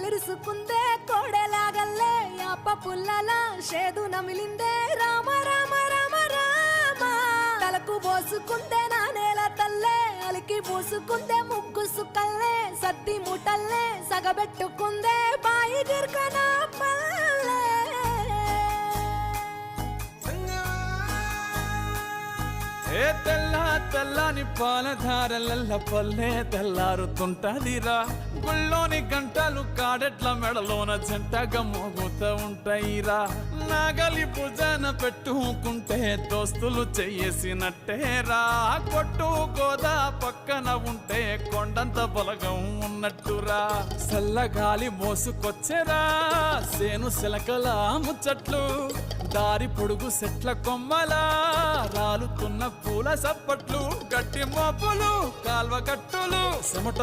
కళ్ళిరుసుకుందే కోడెలాగల్లే యాప పుల్లల షేదు నమిలిందే రామ రామ రామ రామ తలకు పోసుకుందే నా నేల తల్లే అలికి పూసుకుందే ముగ్గు సుక్కల్లే సత్తి ముటల్లే సగబెట్టుకుందే బాయి గిర్కన పల్లె ఏ తెల్ల తెల్లని పాలధారలల్ల పల్లె తెల్లారుతుంటదిరా గుళ్ళోని గంటలు కాడెట్ల మెడలోన జంటగా మోగుతూ ఉంటాయిరా నాగలి భుజాన పెట్టుకుంటే దోస్తులు చెయ్యేసినట్టేరా కొట్టు గోదా పక్కన ఉంటే కొండంత బలగం ఉన్నట్టురా చల్లగాలి మోసుకొచ్చెరా సేను సిలకల ముచ్చట్లు దారి పొడుగు సెట్ల కొమ్మలా రాలుతున్న పూల సప్పట్లు గట్టి మోపులు కాల్వ కట్టులు చెమట